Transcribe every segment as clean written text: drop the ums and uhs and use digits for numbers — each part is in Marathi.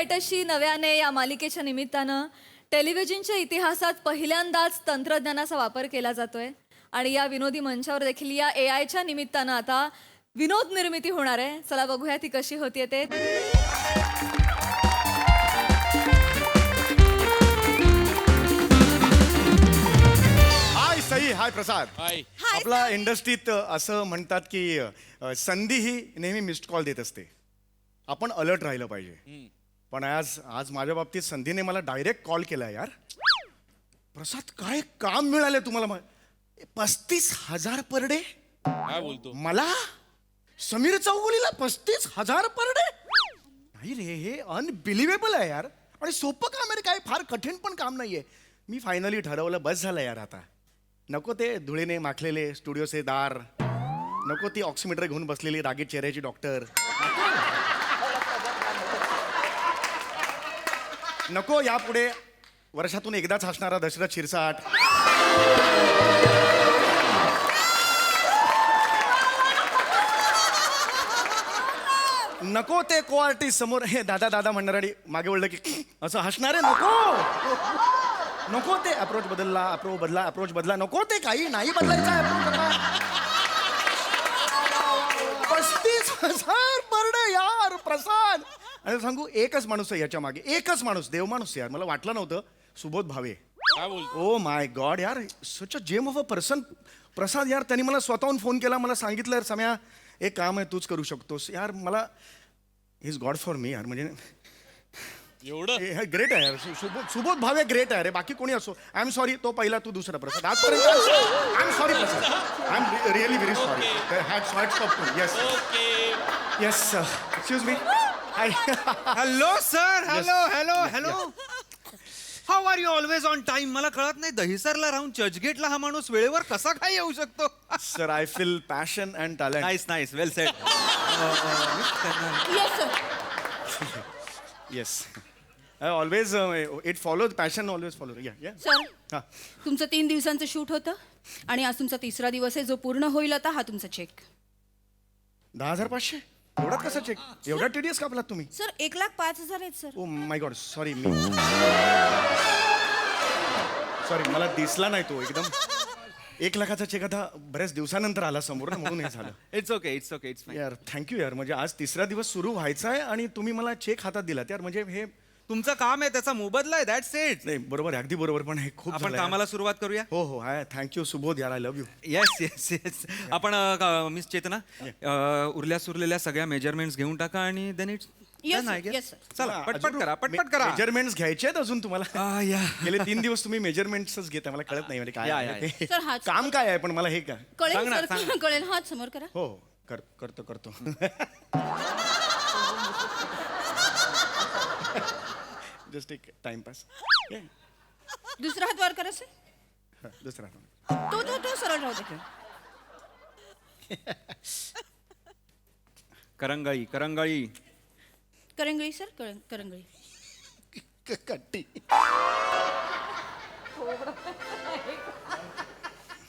भेटशी नव्याने या मालिकेच्या निमित्तानं टेलिव्हिजनच्या इतिहासात पहिल्यांदाच तंत्रज्ञानाचा वापर केला जातोय आणि या विनोदी मंचावर देखील या AIच्या निमित्तानं आता विनोद निर्मिती होणार आहे. चला बघूया ती कशी होतीये ते. हाय सई, हाय प्रसाद. हाय. आपला इंडस्ट्रीत असं म्हणतात की संधी ही नेहमी मिस्ड कॉल देत असते. आपण अलर्ट राहिलं पाहिजे. पण आज आज माझ्या बाबतीत संधीने मला डायरेक्ट कॉल केला यार. प्रसाद काय काम मिळाले तुम्हाला? 35,000 पर डे. काय बोलतो? मला समीर चौगुलीला 35,000 पर डे. नाही रे, हे अनबिलिव्हेबल आहे यार. आणि सोपं काम आहे रे, काय फार कठीण पण काम नाहीये. मी फायनली ठरवलं, बस झालं यार आता. नको ते धुळीने माखलेले स्टुडिओचे दार, नको ती ऑक्सिमीटर घेऊन बसलेली रागीट चेहऱ्याची डॉक्टर, नको यापुढे वर्षातून एकदाच हसणारा दशरथ शिरसाट, नको ते को आर्टिस्ट समोर हे दादा दादा म्हणणार आणि मागे वळलं की असं हसणारे. नको नको ते अप्रोच बदलला, अप्रोच बदला, नको ते काही नाही बदलायचा. 35,000 पर डे यार प्रसाद. आणि सांगू, एकच माणूस आहे याच्या मागे, एकच माणूस, देव माणूस यार. मला वाटलं नव्हतं. सुबोध भावे. काय बोलतो? ओ माय गॉड यार, सच a gem of a person. प्रसाद यार, त्यांनी मला स्वतःहून फोन केला, मला सांगितलं यार सम्या एक काम आहे, तूच करू शकतोस यार. मला इज गॉड फॉर मी यार. म्हणजे एवढं ग्रेट आहे यार. सुबोध भावे ग्रेट आहे रे. बाकी कोणी असो. आय एम सॉरी, तो पहिला, तू दुसरा. प्रसाद आजपर्यंत I am sorry Prasad. I am really very sorry. Hats off to. Yes okay. Yes excuse me. Hi. Hello sir. Hello. How are you always on time? मला कळत नाही, दहिसरला राहून चर्चगेटला हा माणूस वेळेवर कसा काय येऊ शकतो? Sir, I feel passion and talent. Nice well sed. Yes sir. Yes, I always it follow passion, always follow. या सर, हां. तुमचं 3 दिवसांचं शूट होतं आणि आज तुमचा 3रा दिवस आहे, जो पूर्ण होईल आता. हा तुमचा चेक. 10,500 एवढाच कसा चेक? एवढा TDS कापलात तुम्ही? सर, 1,05,000 आहेत sir. Oh my God, sorry. Sorry, मला दिसला नाही तो एकदम. 1 लाखाचा चेक आता बऱ्याच दिवसानंतर आला समोर ना, म्हणून हे झालं. It's okay. यार थँक्यू यार. म्हणजे आज 3रा दिवस सुरू व्हायचा आहे आणि तुम्ही मला चेक हातात दिलात यार. म्हणजे हे तुमचं काम आहे, त्याचा मोबदला आहे. That's it. नाही, बरोबर आहे, अगदी बरोबर. पण हे खूप आपण झालं यार. कामाला सुरुवात करूया. हो हाय, थँक्यू सुबोध यार. I love you. येस. आपण मिस चेतना, उरल्या सुरलेल्या सगळ्या मेजरमेंट्स घेऊन टाका आणि then it's Yes, sir. Yes, sir. चला पटपट करा. मेजरमेंट्स घ्यायचे आहेत अजून तुम्हाला? या. गेले 3 दिवस तुम्ही मेजरमेंट्स घेता. मला कळत नाही म्हणजे काय या, आहे या, ते. सर, हाच काम काय आहे पण मला हे का? कळेल सांग ना, सर, सांग. कळेल. हात समोर करा. हो करतो. जस्ट एक टाइमपास. दुसरा हात वर करा सर. दुसरा. तो सरळ राहू दे. करंगळी. करंगळी सर, करंगळी. कट्टी.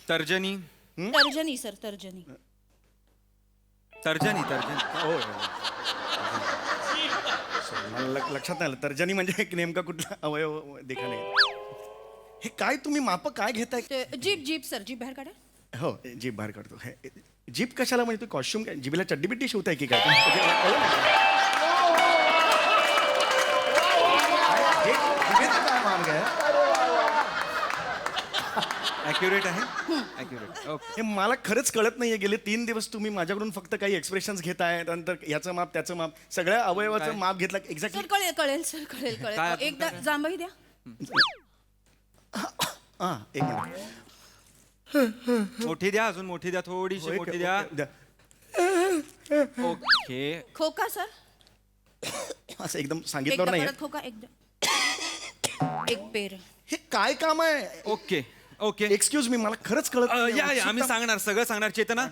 तर्जनी. तर्जनी सर, तर्जनी. हो. मला लक्षात नाही आलं. तर्जनी म्हणजे एक नेमका कुठला अवयव देखा नाही. हे काय तुम्ही माप काय घेताय? ते जीप सर, जीप बाहेर काढा. हो, जीप बाहेर काढतो. जीप कशाला म्हणजे? तू कॉस्ट्युम काय, जिबीला चड्डी बिड्डी शिवताय की काय? मार्ग आहे. ॲक्युरेट आहे. ओके. हे मला खरंच कळत नाहीये. गेले 3 दिवस तुम्ही माझ्याकडून फक्त काही एक्सप्रेशन्स घेताय, नंतर याचं माप त्याचं माप, सगळ्या अवयवाचं काय? माप घेतलं एक्झॅक्टली. सर, कळेल सर, कळेल. काय? एकदा जांभई द्या. हां, एक मिनिट. मोठी द्या, अजून मोठी द्या, थोडीशी मोठी द्या. ओके. खोका सर. असं एकदम सांगितलं एकदा नाही. परत खोका. एकदा. एक पेर. हे काय काम आहे? ओके. एक्सक्यूज मी, मला खरंच कळत नाहीये. या आम्ही सगळं सांगणार. चेतना,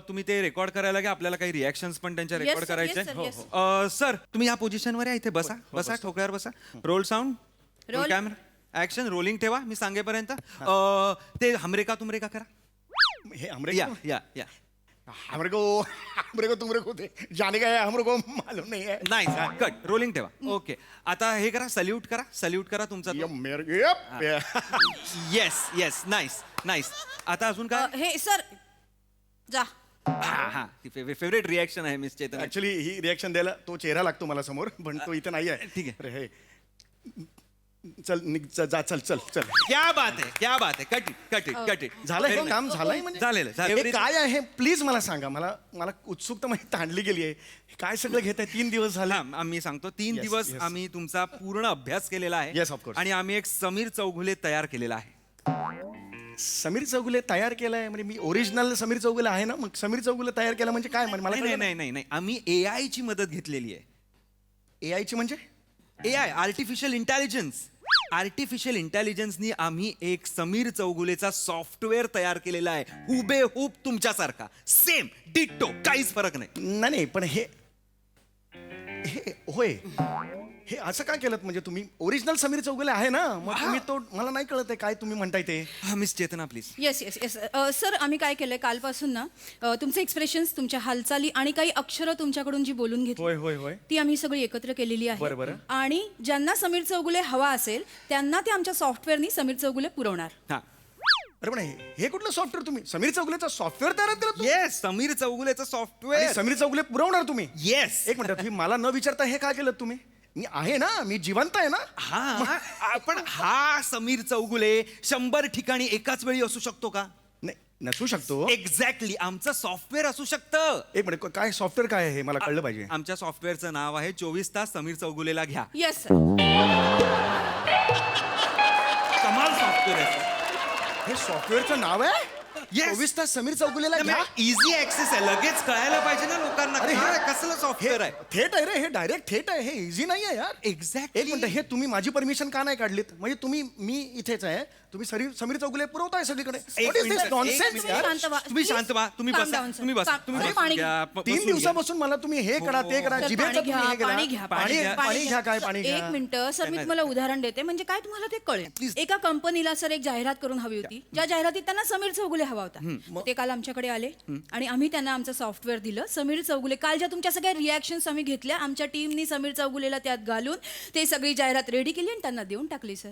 तुम्ही ते रेकॉर्ड करायला घ्या. आपल्याला काही रिॲक्शन्स पण त्यांच्या Yes, रेकॉर्ड sir, करायचे. yes, sir, yes. सर, तुम्ही या पोझिशनवर या. इथे बसा ठोकळ्यावर बसा. Roll sound, roll camera, action. Rolling ठेवा मी सांगेपर्यंत. ते हमरे का तुमरे का करा. हे आमरे या हमरे को तुमरे को थे जाने का है हमरे को मालूम नहीं है नाही कट रोलिंग ठेवा ओके आता हे करा सल्यूट करा तुमचा ये मेरे yup yes yes nice nice आता अजून काय हे सर जा हा ती फेवरेट रिॲक्शन आहे मिस चेतन ऍक्च्युली ही रिॲक्शन द्यायला तो चेहरा लागतो मला समोर पण तो इथं नाही आहे ठीक आहे. अरे हे चल जा चल चल चल क्या बात आहे कट इट झालं हे काम झालंय म्हणजे झालेलं हे Everything- काय आहे प्लीज मला सांगा मला उत्सुकता माहिती ताणली गेली आहे काय सगळं घेत आहे 3 दिवस झाले हा आम्ही सांगतो 3 Yes, दिवस yes. आम्ही तुमचा पूर्ण अभ्यास केलेला आहे Yes, of course. आणि आम्ही एक समीर चौगुले तयार केलेला आहे समीर चौगुले तयार केलाय म्हणजे मी ओरिजिनल समीर चौगुले आहे ना मग समीर चौगुले तयार केला म्हणजे काय म्हणजे मला नाही कळलं नाही नाही नाही आम्ही AI ची मदत घेतलेली आहे AI ची म्हणजे AI आर्टिफिशियल इंटेलिजन्सनी आम्ही एक समीर चौगुलेचा सॉफ्टवेअर तयार केलेला आहे हुबेहूब तुमच्यासारखा सेम डिट्टो काहीच फरक नाही नाही पण हे होय हे असं का केलं म्हणजे तुम्ही ओरिजिनल समीर चौगुले आहे ना मग तुम्ही तो मला नाही कळत आहे काय तुम्ही म्हणताय ते हा miss Chetna please yes yes yes sir आम्ही काय केलंय कालपासून ना तुमचे एक्सप्रेशन्स तुमच्या हालचाली आणि काही अक्षरं तुमच्याकडून जी बोलून घेतली होय ती आम्ही सगळी एकत्र केलेली बरं, बरं. आहे आणि ज्यांना समीर चौगुले हवा असेल त्यांना ते आमच्या सॉफ्टवेअरनी समीर चौगुले पुरवणार हा अरे पण हे कुठलं सॉफ्टवेअर तुम्ही समीर चौगुलेचं सॉफ्टवेअर तयार केलं तुम्ही? येस समीर चौगुलेचं सॉफ्टवेअर आणि समीर चौगुले पुरवणार तुम्ही येस एक मिनिट तुम्ही मला न विचारता हे काय केलं तुम्ही मी आहे ना मी जिवंत आहे ना हा पण हा समीर चौगुले 100 ठिकाणी एकाच वेळी असू शकतो का नाही नसू शकतो एक्झॅक्टली आमचं सॉफ्टवेअर असू शकतं एक मिनिट काय सॉफ्टवेअर काय आहे हे मला कळलं पाहिजे आमच्या सॉफ्टवेअरचं नाव आहे 24 तास समीर चौगुलेला घ्या येस सर कमाल सॉफ्टवेअर आहे हे सॉफ्टवेअरचं नाव आहे Yes. 24 तास समीर चौगुलेला घ्या इझी ऍक्सेस आहे लगेच कळायला पाहिजे ना लोकांना अरे काय हे कसलं सॉफ्टवेअर आहे थेट आहे रे हे डायरेक्ट थेट आहे हे इझी नाही आहे यार एक्झॅक्टली एक मिनिट हे तुम्ही माझी परमिशन का नाही काढलीत म्हणजे मी इथेच आहे तुम्ही समीर चौगुले पुरवताय सगळीकडे What is this nonsense, यार? तुम्ही शांत व्हा तुम्ही Calm बसा down, sir. तुम्ही बसा Calm- तुम्ही अरे, बसून पाणी घ्या, घ्या. 3 बसून घ्या. दिवसापासून मला तुम्ही हे करा ते करा सर, जिभेचं पाणी तुम्ही हे घ्या करा. पाणी घ्या पाणी घ्या काय पाणी घ्या एक मिनिट सर मी तुम्हाला उदाहरण देते म्हणजे काय तुम्हाला ते कळेल एका कंपनीला सर एक जाहिरात करून हवी होती ज्या जाहिरातीत त्यांना समीर चौगुले हवा होता ते काल आमच्याकडे आले आणि आम्ही त्यांना आमचं सॉफ्टवेअर दिलं समीर चौगुले काल ज्या तुमच्या सगळ्या रिॲक्शन्स आम्ही घेतल्या आमच्या टीमनी समीर चौगुलेला त्यात घालून ते सगळी जाहिरात रेडी केली आणि त्यांना देऊन टाकली सर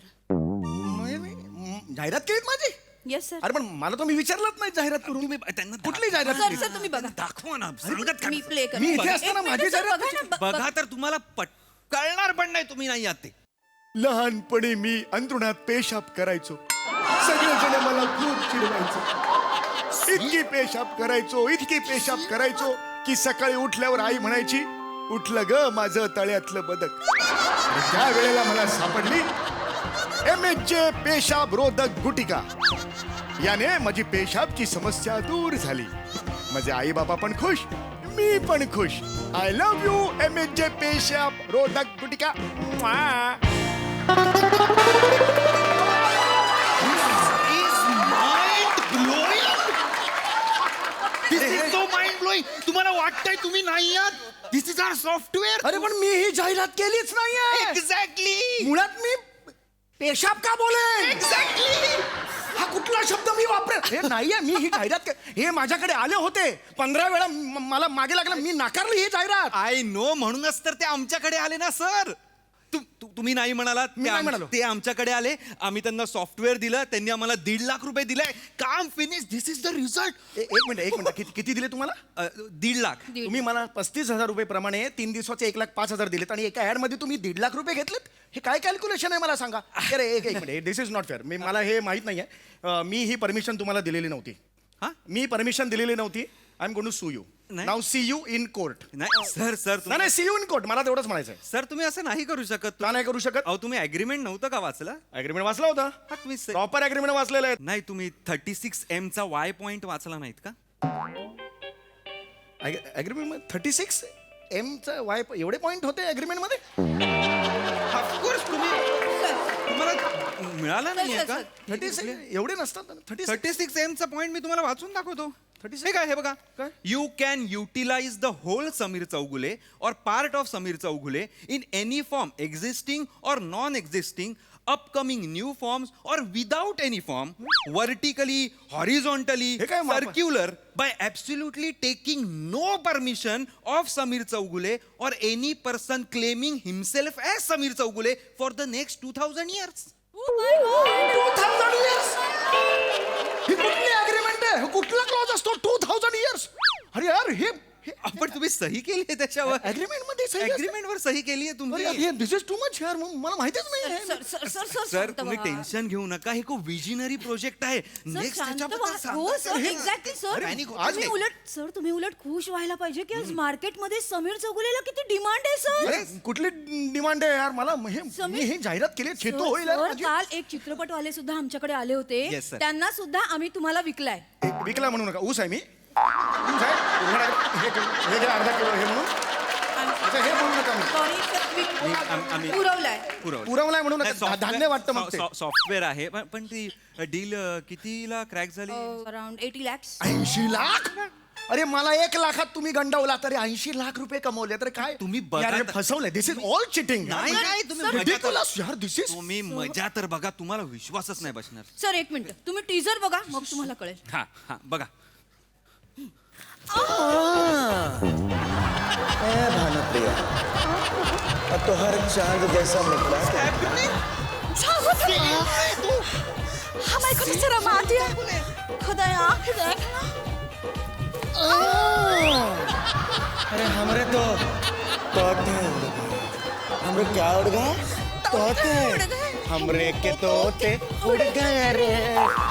जाहिरात केलीत माझी येस सर अरे पण मला तुम्ही विचारलंच नाही जाहिरात करून तुम्ही त्यांना कुठली जाहिरात सर केली? सर तुम्ही बघा दाखवा ना सांगत का मी प्ले मी इथे असताना माझी जाहिरात बघा ना बघा तर तुम्हाला कळणार पण नाही तुम्ही नाही आहात ते लहानपणी मी अंथरुणात पेशाब करायचो सगळेजण मला खूप चिडवायचे इतकी पेशाब करायचो की सकाळी उठल्यावर आई म्हणायची उठलं ग माझं तळ्यातलं बदक आणि त्या वेळेला मला सापडली MHJ पेशाब रोधक गुटिका याने माझी पेशाबची समस्या दूर झाली माझे आई बाबा पण खुश मी पण खुश आय लव्ह यू MHJ पेशाब रोधक गुटिका तुम्हाला वाटतंय तुम्ही नाही आहात दिस इज आवर सॉफ्टवेअर अरे पण मी ही जाहिरात केलीच नाहीये एक्झॅक्टली मुळात मी पेशाब का बोले एक्झॅक्टली हा कुठला शब्द मी वापरेल हे नाहीये मी ही जाहिरात हे माझ्याकडे आले होते 15 वेळा मला मागे लागलं मी नाकारली ही जाहिरात आय नो म्हणूनच तर ते आमच्याकडे आले ना सर तुम्ही नाही म्हणालात मी नाही म्हणालो. ते आमच्याकडे आले आम्ही त्यांना सॉफ्टवेअर दिलं त्यांनी आम्हाला 1.5 लाख रुपये दिले काम finish this is the result एक मिनिट किती दिले तुम्हाला 1.5 लाख तुम्ही मला 35,000 रुपये प्रमाणे 3 दिवसाचे 1,05,000 दिलेत आणि एका ऍड मध्ये तुम्ही 1.5 लाख रुपये घेतलेत हे काय कॅल्क्युलेशन आहे मला सांगा अरे एक minute this is not fair मला हे माहित नाहीये मी ही परमिशन तुम्हाला दिलेली नव्हती हा मी परमिशन दिलेली नव्हती I am going to sue you नाही. Now see you in court नाही सर नाही सी यू इन कोर्ट मला तेवढंच म्हणायचं आहे सर तुम्ही असं नाही करू शकत का नाही करू शकत अहो तुम्ही अग्रीमेंट नव्हतं का वाचलं अग्रीमेंट वाचला होता हा तुम्ही प्रॉपर अग्रीमेंट वाचलेलं आहे नाही तुम्ही 36M चा Y पॉइंट वाचला नाहीत का अग्रीमेंट 36 एमचा वाय एवढे पॉइंट होते अग्रीमेंट मध्ये ऑफकोर्स तुम्हाला मिळाला नाही सर, का सर, 36 एवढे नसतात 36 36M चा पॉइंट मी तुम्हाला वाचून दाखवतो 36? हे काय हे बघा काय? You can utilise the whole Sameer Chougule or part of Sameer Chougule in any form existing or non existing upcoming new forms or without any form, vertically, horizontally, हे काय माप आहे? circular, by absolutely taking no permission of Samir Chaugule or any person claiming himself as Samir Chaugule for the next 2000 years. 2000 years ही कुठली अग्रीमेंट आहे कुठला क्लॉज असतो 2000 इयर्स अरे यार हे आपण तुम्ही सही केली आहे त्याच्यावर अग्रीमेंट मध्ये सही असते? अग्रीमेंट वर सही केली आहे तुम्ही अरे दिस इज टू मच यार मला माहितीच नाही आहे. Sir sir sir sir sir शांत तुम्ही व्हा. टेन्शन घेऊ नका हे खूप विजनरी प्रोजेक्ट आहे सर, नेक्स्ट शांत व्हा. हो सर एक्झॅक्टली सर तुम्ही उलट सर तुम्ही उलट खुश व्हायला पाहिजे की आज मार्केटमध्ये समीर चौगुलेला किती डिमांड आहे सर अरे कुठली डिमांड आहे यार मला मी हे जाहिरात केली खेतो होईल यार सर, माझी. काल एक चित्रपटवाले सुद्धा आमच्याकडे आले होते Yes, sir. त्यांना सुद्धा आम्ही तुम्हाला विकलाय विकला म्हणू नका ऊस आहे मी ऊस आहे हे घ्या अर्धा किलो हे म्हणून अच्छा हे म्हणू नका मी सॉरी पुरवलाय पुरवलाय म्हणू नका धान्य वाटतं मग ते सॉफ्टवेअर आहे पण ती डील कितीला क्रॅक झाली अराउंड 80 lakhs 80 लाख अरे मला 1 लाखात तुम्ही गंडवला तरी 80 लाख रुपये कमवले तर काय तुम्ही बघा यार, हे तर- फसवलंय दिस इज ऑल चिटिंग नाही नाही तुम्ही मजा तर- रिडिक्युलस यार दिस इज तुम्ही मजा तर बघा तुम्हाला विश्वासच नाही बसणार सर एक मिनिट तुम्ही टीजर बघा मग तुम्हाला कळेल हा हा बघा भानुप्रिया अब तो हर चांद जैसा निकला हमारे को जरा मार दिया खुदाया अरे हमरे तो तोते उड़ गए हमरे क्या उड़ गए तोते हमरे के तोते उड़ गए रे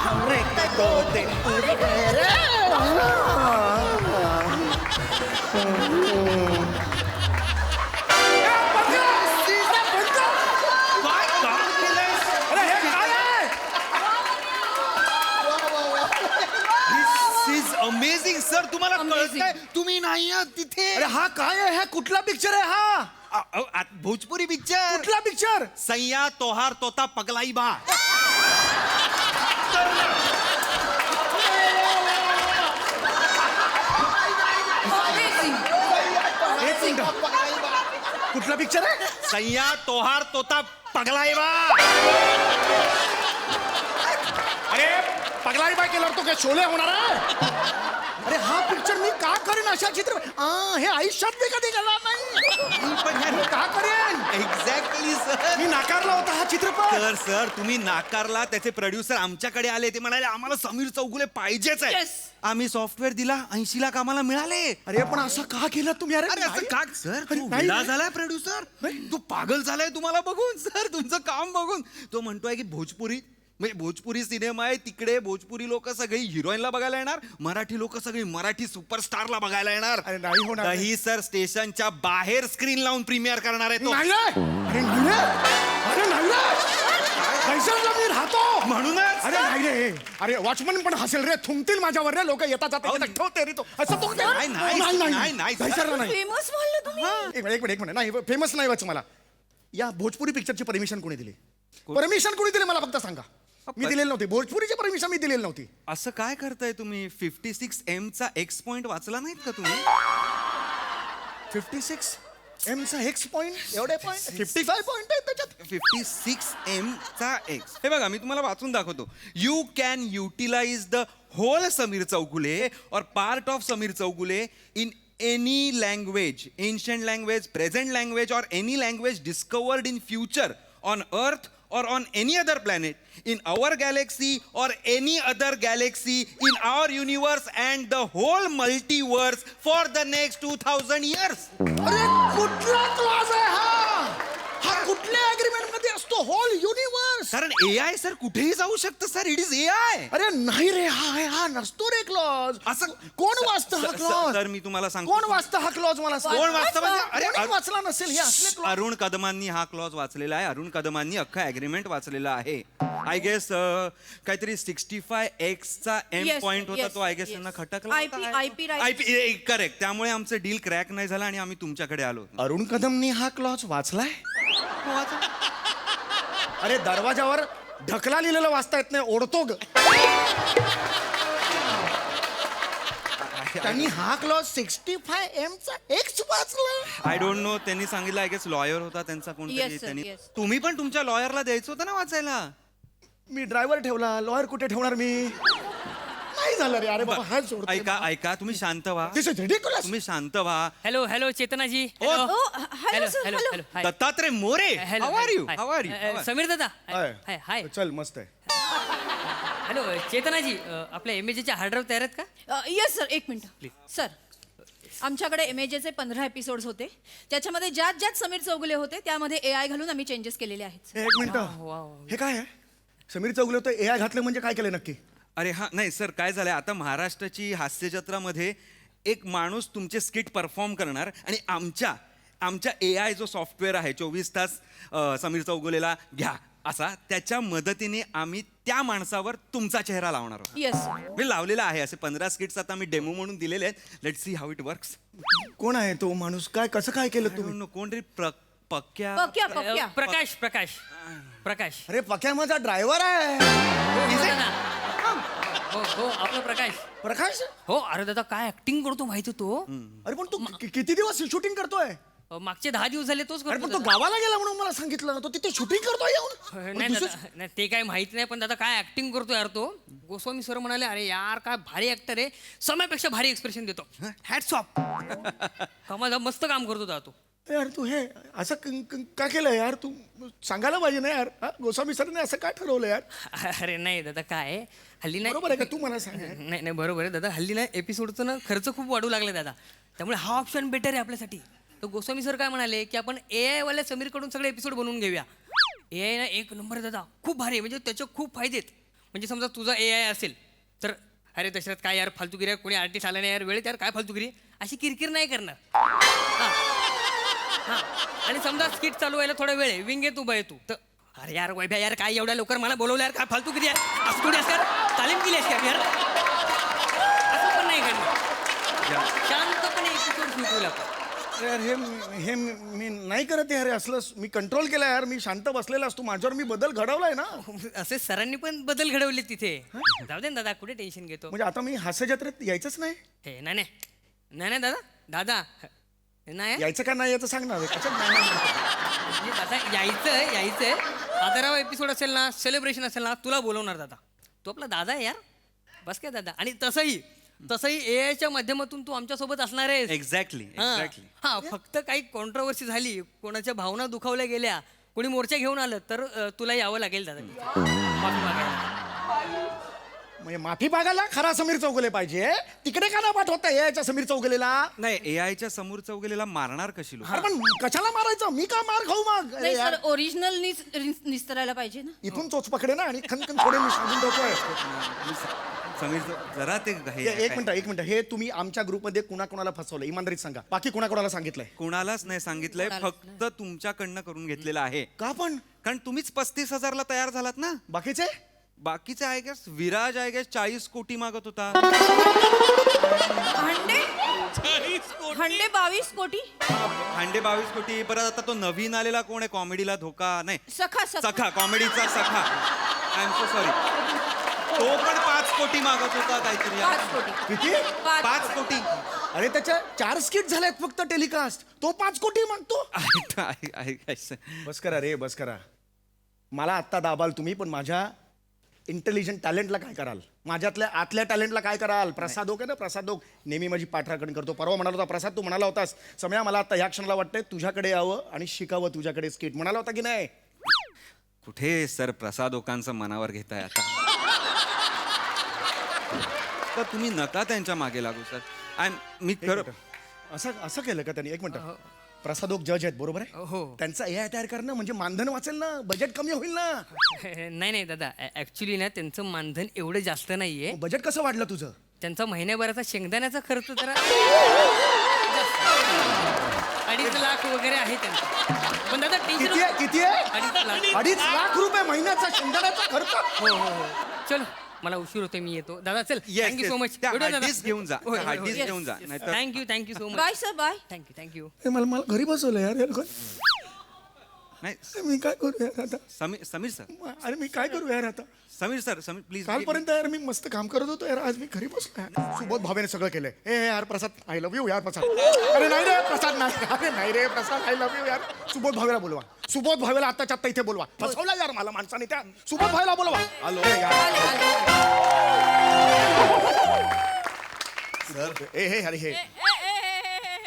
हमरे के तोते उड़ गए रे अरे हे काय आहे दिस इज अमेझिंग सर तुम्हाला Amazing. कळतंय तुम्ही नाही आहात तिथे अरे हा काय आहे हा कुठला पिक्चर आहे हा भोजपुरी पिक्चर कुठला पिक्चर सैया तोहार तोता पगलाई बा एक मिनिट कुठला पिक्चर आहे सैया तोहार तोता पगलाई बा अरे पगलाई बाय केल्यावर तो काय शोले होणार आहे अरे हा पिक्चर मी का करेन अशा चित्र हे आयुष्यात मी कधी केला नाही मी का करेन एक्झॅक्टली सर मी नाकारला होता हा चित्रपट सर तुम्ही नाकारला त्याचे प्रोड्युसर आमच्याकडे आले ते म्हणाले आम्हाला समीर चौगुले पाहिजेच आहे Yes. आम्ही सॉफ्टवेअर दिला 80 लाख आम्हाला मिळाले अरे पण असं का केलं तुम्ही अरे असं का सर अरे तू नाही, विला नाही. झालाय प्रोड्युसर तू पागल झालाय तुम्हाला बघून सर तुमचं काम बघून तो म्हणतोय की भोजपुरी म्हणजे भोजपुरी सिनेमा आहे तिकडे भोजपुरी लोक सगळी हिरोईनला बघायला येणार मराठी लोक सगळी मराठी सुपरस्टारला बघायला येणार अरे नाही होणार. दही सर स्टेशनच्या बाहेर स्क्रीन लावून प्रीमियर करणार आहे तो नाही रे. अरे नाही रे. अरे नाही रे. पैशाला मी राहतो म्हणूनच अरे नाही रे अरे वॉचमन पण हसेल रे थुंकतील माझ्यावर रे लोक येतात जातात येतात. ठेवते रे तो असं तो नाही, नाही, नाही, पैशाला नाही फेमस व्हायला तुम्ही एक मिनिट नाही फेमस नाही व्हायचं मला या भोजपुरी पिक्चरची परमिशन कोणी दिली परमिशन कोणी दिली मला फक्त सांगा मी दिलेली नव्हती भोजपुरीची परमिशन मी दिलेली नव्हती असं काय करताय तुम्ही 56M चा एक्स पॉइंट वाचला नाहीत का तुम्ही 56 M चा एक्स पॉइंट एवढे पॉइंट 55 पॉइंट आहेत त्याच्यात 56M चा एक्स हे बघा मी तुम्हाला वाचून दाखवतो you can utilise the whole Sameer Chougule or part of Sameer Chougule in any language ancient language present language or any language discovered in future on earth or on any other planet in our galaxy or any other galaxy in our universe and the whole multiverse for the next 2000 years. अरे कुठला क्लॉज आहे हा कुठल्या अग्रीमेंट मध्ये असतो होल युनिवर्स कारण AI सर कुठेही जाऊ शकतं सर इट इज AI. अरे नाही रे हा नसतो रे क्लॉज असं कोण वाचतं हा क्लॉज तर मी तुम्हाला सांगतो कोण वाचतं हा क्लॉज मला सांग. कोण वाचतं म्हणजे? अरे, कोणी वाचला नसेल हे असले clause. अरुण कदमांनी हा क्लॉज वाचलेला आहे अरुण कदमांनी अख्खा अग्रीमेंट वाचलेला आहे आय गेस काहीतरी 65X चा एम Yes, पॉइंट होता yes, तो आय गेस yes. त्यांना खटकला IP rights. करेक्ट त्यामुळे आमचं डील क्रॅक नाही झालं आणि आम्ही तुमच्याकडे आलो अरुण कदमनी हा क्लॉज वाचलाय अरे दरवाजावर ढकला लिहिलेलं वाचता येत नाही ओढतो ग त्यांनी हा क्लॉज 65M चा एक्स वाचला. आय डोंट नो, त्यांनी सांगितलं आय गेस लॉयर होता त्यांचा कोणतरी. Yes, sir, त्यांनी yes. तुम्ही पण तुमच्या लॉयरला द्यायचं होतं ना वाचायला. मी ड्रायव्हर ठेवला, लॉयर कुठे ठेवणार मी? नाही झालं रे. अरे बाबा, हा सोडतोय. ऐका तुम्ही शांत व्हा. This is ridiculous. तुम्ही शांत व्हा. Hello hello Chetanaji hello sir, hello. Hi Dattatray More, hello how are you? Hi. How are you? Sameer दादा हाय. हाय हाय चल मस्त आहे. हॅलो चेतनाजी आपल्या एमएजीचे हार्ड ड्राईव्ह तयार आहेत का? येस सर, एक मिनिट सर. आमच्याकडे एमएजेचे 15 एपिसोड्स होते. त्याच्यामध्ये ज्यात ज्यात समीर चौगुले होते त्यामध्ये AI घालून आम्ही चेंजेस केलेले आहेत. एक मिनिट, हे काय आहे? समीर चौगुले होतं, AI घातलं म्हणजे काय केलं नक्की? अरे हा नाही सर, काय झालंय आता महाराष्ट्राची हास्य जत्रामध्ये एक माणूस तुमचे स्किट परफॉर्म करणार आणि आमच्या AI जो सॉफ्टवेअर आहे 24 तास समीर चौगुलेला घ्या असा, त्याच्या मदतीने आम्ही त्या माणसावर तुमचा चेहरा लावणार आहोत. येस. मी लावलेला आहे. असे 15 स्किट्स आता मी डेमो म्हणून दिलेले आहेत. Let see how it works. कोण आहे तो माणूस? काय कसं काय केलं तुम्ही? कोण रे पक्क्या पक्या. प्रकाश प्रकाश प्रकाश अरे पक्या माझा ड्रायव्हर आहे. हो दादा. हो हो आपला प्रकाश. प्रकाश? हो अरे दादा काय ऍक्टिंग करतो माहिती तो. अरे पण तू किती दिवस शूटिंग करतोय? मागचे 10 दिवस झाले तोच अरे करतो पण तो दादा. गावाला गेला म्हणून मला सांगितलं. तो तिथे शूटिंग करतोय नाही येऊन. दादा नाही ते काय माहित नाही पण दादा काय ऍक्टिंग करतो यार तो. गोस्वामी सर म्हणाले अरे यार काय भारी ऍक्टर आहे, समयापेक्षा भारी एक्सप्रेशन देतो. Hats off. कमाल मस्त काम करतो दादा तो. यार तू हे असं का केलं यार? तू सांगायला पाहिजे ना यार. हा? गोस्वामी सरने असं काय ठरवलं यार? अरे नाही दादा काय आहे, हल्ली नाही. बरोबर आहे का? तू मला सांग. नाही नाही बरोबर आहे दादा, हल्ली ना एपिसोडचं ना खर्च खूप वाढू लागला दादा, त्यामुळे हा ऑप्शन बेटर आहे आपल्यासाठी. तर गोस्वामी सर काय म्हणाले की आपण AI वाल्या समीरकडून सगळे एपिसोड बनवून घेऊया. AI ना एक नंबर आहे दादा, खूप भारी आहे, म्हणजे त्याचे खूप फायदे आहेत. म्हणजे समजा तुझा AI असेल तर अरे दशरथ काय यार फालतूगिरी आहे, कोणी आर्टिस्ट आला नाही यार वेळेत यार काय फालतूगिरी आहे, अशी किरकिर नाही करणार. हां आणि समजा स्किट चालू व्हायला थोडा वेळ आहे, विंग आहे तू बाय तू तर अरे यार वैभ्या यार काय एवढ्या लवकर मला बोलवलं यार, काय फालतूगिरी आहे, असं थोडी असं तालीम केली असते यार, असं पण नाही करणार. शांतपणे एपिसोड शूट होईल आपण. यार हे मी नाही करत यार. असलं मी कंट्रोल केलं यार. मी शांत बसलेला असतो. माझ्यावर मी बदल घडवलाय ना. असे सरांनी पण बदल घडवले तिथे. जाऊ दे ना दादा, कुठे टेन्शन घेतो. म्हणजे आता मी हास्य जत्रेत यायचंच नाही? हे नाही नाही नाही नाही दादा दादा नाही यायचं का नाही याचं सांग ना. कशात नाही नाही? म्हणजे दादा यायचंय आदरावा एपिसोड असेल ना, सेलिब्रेशन असेल ना, तुला बोलवणार दादा. तू आपला दादा आहे यार, बस काय दादा. आणि तसंही AI च्या माध्यमातून तू आमच्या सोबत असणार आहेस. एक्झॅक्टली. हा फक्त काही कॉन्ट्रोवर्सी झाली, कोणाच्या भावना दुखावल्या गेल्या, कोणी मोर्चा घेऊन आलं तर तुला यावं लागेल दादा. माफी मागायला. म्हणजे माफी मागायला खरा समीर चौगुले पाहिजे. तिकडे का नाही पाठवता याच्या समीर चौगुलेला? नाही, AIच्या समोर चौगुलेला मारणार कशी लोक? अरे पण कशाला मारायचं? मी का मार खाऊ मग? अरे नाही यार, सर, ओरिजिनल निस्तरायला पाहिजे ना. इथून चोच पकडे ना आणि खनखन थोडे मी सांगून ठेवतोय. समीर जरा ते एक मिनिट. हे तुम्ही आमच्या ग्रुपमध्ये कुणाला फसवलं इमानदारीत सांगा. बाकी कुणाला सांगितलंय? कुणालाच नाही सांगितलंय, फक्त तुमच्याकडनं करून घेतलेलं आहे. का पण? कारण तुम्हीच 35,000ला तयार झालात ना. बाकीचे आय गेस विराज 40 कोटी मागत होता. हंडे 22 कोटी. हांडे 22 कोटी. परत आता तो नवीन आलेला कोण आहे कॉमेडीला धोका नाही, सखा कॉमेडीचा सखा, आय एम सो सॉरी, तो पण 5 कोटी मागत होता काहीतरी. 5 कोटी. किती? 5 कोटी. अरे त्याच्या 4 स्किट झाल्यात फक्त टेलिकास्ट. तो 5 कोटी मागतो. बस करा रे, बस करा. मला आत्ता दाबाल तुम्ही, पण माझ्या इंटेलिजंट टॅलेंटला काय कराल? माझ्यातल्या आतल्या टॅलेंटला काय कराल? प्रसादोक आहे ना, प्रसादोक नेहमी माझी पाठराखण करतो. परवा म्हणाला होता प्रसाद, तू म्हणाला होतास समया मला आता ह्या क्षणाला वाटतंय तुझ्याकडे यावं आणि शिकावं तुझ्याकडे स्किट. म्हणाला होता की नाही? कुठे सर प्रसादोकांचं मनावर घेताय आता? तर तुम्ही नका त्यांच्या मागे लागू सर. मी खरं असं केलं का त्यांनी? एक मिनिट. प्रसादोक जज आहेत बरोबर आहे? हो. त्यांचा AI तयार करणं म्हणजे मानधन वाचेल ना, बजेट कमी होईल ना. नाही दादा, ऍक्च्युली ना त्यांचं मानधन एवढं जास्त नाहीये. बजेट कसं वाढलं तुझं? त्यांचा महिन्याभराचा शेंगदाण्याचा खर्च जरा 2.5 लाख वगैरे आहे त्यांचा. पण दादा टेन्शन किती आहे? 2.5 लाख. 2.5 लाख रुपये महिन्याचा शेंगदाण्याचा खर्च? हो. चलो मला उशीर होते, मी येतो दादा. चल, thank you so much. Hard disk घेऊन जा, हार्ड डिस्क घेऊन जा. नाहीतर thank you so much. Bye sir, bye. Thank you. मला घरी बसवलं यार. नाही मी काय करू यार आता? समीर सर, अरे मी काय करू यार आता? समीर सर समीर प्लीज कालपर्यंत यार मी मस्त काम करत होतो यार, आज मी घरी बसलो यार. सुबोध भावेने सगळं केलंय. ए यार प्रसाद आय लव्ह यू यार प्रसाद. अरे नाही रे प्रसाद नाही, अरे नाही रे प्रसाद आय लव्ह यू यार. सुबोध भावेला बोलवा, सुबोध भावेला आत्ताच्या आत्ता इथे बोलवा. फसवला यार मला माणसाने त्या. सुबोध भावेला बोलवा. Hello sir. ए हे अरे हे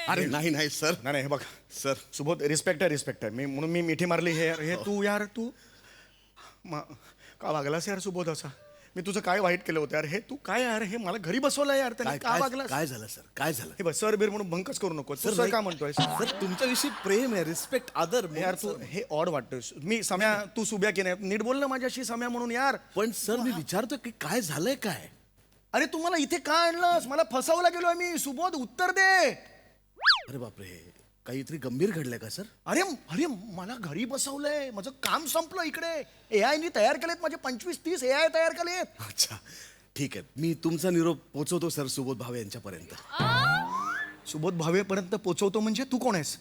अरे नाही नाही सर. नाही नाही हे बघ सर सुबोध रिस्पेक्ट आहे मी म्हणून मी मिठी मारली. हे तू यार तू का वागलास यार सुबोध असा? मी तुझं काय वाईट केलं होतं यार? हे तू काय यार, हे मला घरी बसवलं यार काय त्याने, का काय वागलास? काय झालं सर? काय झालं? हे बस सर बीर म्हणून भंकच करू नको. सर नाही. का म्हणतोय सर तुमच्याविषयी प्रेम आहे, रिस्पेक्ट आदर. यार तू हे ऑड वाटतोय. मी सम्या तू सुब्या की नाही नीट बोल ना माझ्याशी सम्या म्हणून यार. पण सर मी विचारतो की काय झालंय काय? अरे तू मला इथे का आणलंस? मला फसवला गेलोय मी. सुबोध उत्तर दे. अरे बापरे, काहीतरी गंभीर घडलंय का सर? अरे अरे मला घरी बसवलंय. माझं काम संपलं इकडे. AI नी तयार केलेत माझे 25-30 AI तयार केलेत. अच्छा ठीक आहे, मी तुमचा निरोप पोहोचवतो सर सुबोध भावे यांच्यापर्यंत. सुबोध भावेपर्यंत पोहोचवतो म्हणजे तू कोण आहेस?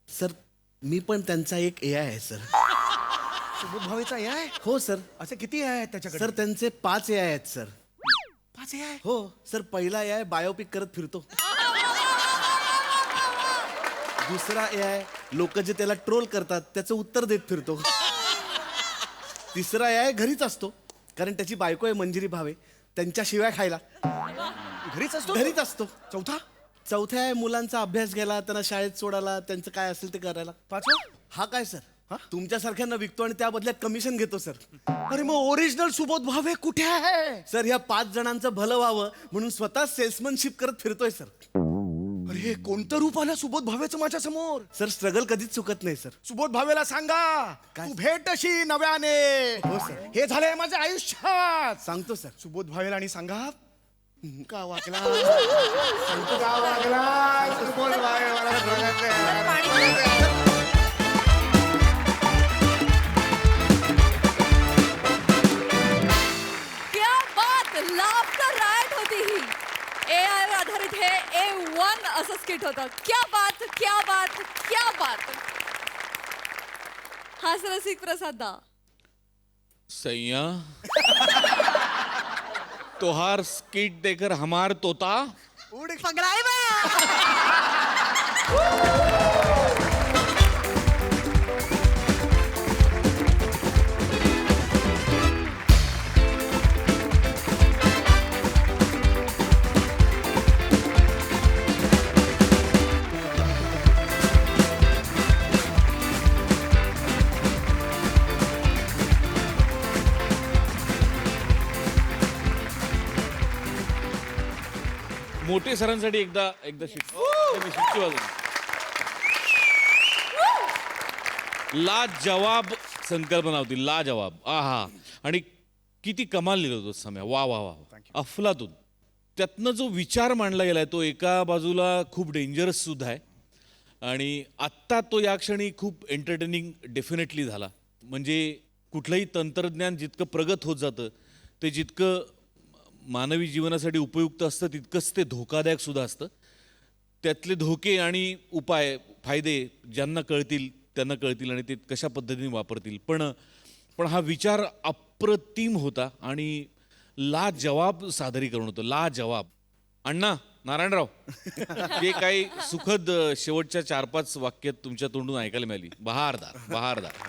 सर मी पण त्यांचा एक AI आहे सर. सुबोध भावेचा AI? हो सर. असे किती AI आहेत त्याच्याकडे? सर त्यांचे 5 AI आहेत सर. 5 AI? हो सर. पहिला AI बायोपिक करत फिरतो. दुसरा AI लोक जे त्याला ट्रोल करतात त्याचं उत्तर देत फिरतो. तिसरा AI घरीच असतो, कारण त्याची बायको आहे मंजिरी भावे, त्यांच्या शिवाय खायला घरीच असतो. घरीच असतो. चौथा आहे मुलांचा अभ्यास घ्यायला, त्यांना शाळेत सोडायला, त्यांचं काय असेल ते करायला. 5वा? हा काय सर, तुमच्यासारख्यांना विकतो आणि त्या बदल्यात कमिशन घेतो सर. अरे मग ओरिजिनल सुबोध भावे कुठे आहे? सर ह्या 5 जणांचं भलं व्हावं म्हणून स्वतः सेल्समनशिप करत फिरतोय सर. अरे कोणतं रूप आलं सुबोध भावेचं माझ्या समोर? सर स्ट्रगल कधीच चुकत नाही सर. सुबोध भावेला सांगा तू भेटशी नव्याने. हो सर. हे झालंय माझ्या आयुष्यात. सांगतो सर. सुबोध भावेला आणि सांगा का वागला. सांगतो का वागला सुबोध भावे मला बघत नाही. क्या बात, लाफ्टर राईट होती ही. AI वर आधारित हे A1 असं स्किट होतं. क्या बात, क्या बात, क्या बात. हास रसिक प्रसादा. सैया तोहार स्किट देकर हमार तोता मोठे सरांसाठी एकदा शिट्टी वाजवून. लाजवाब संकल्पना होती, लाजवाब. आहा. आणि किती कमाल लिहिलं होतं सम्या. वा वा वा, अफलातून. त्यातनं जो विचार मांडला गेलाय तो एका बाजूला खूप डेंजरस सुद्धा आहे आणि आत्ता तो या क्षणी खूप एंटरटेनिंग डेफिनेटली झाला. म्हणजे कुठलंही तंत्रज्ञान जितकं प्रगत होत जातं ते जितकं मानवी जीवनासाठी उपयुक्त असतं तितकंच ते धोकादायक सुद्धा असतं. त्यातले धोके आणि उपाय फायदे ज्यांना कळतील त्यांना कळतील आणि ते कशा पद्धतीने वापरतील. पण हा विचार अप्रतिम होता आणि लाजवाब सादरीकरण होतं. लाजवाब. अण्णा नारायणराव ते काही सुखद शेवटच्या 4-5 वाक्यात तुमच्या तोंडून ऐकायला मिळाली. बहारदार.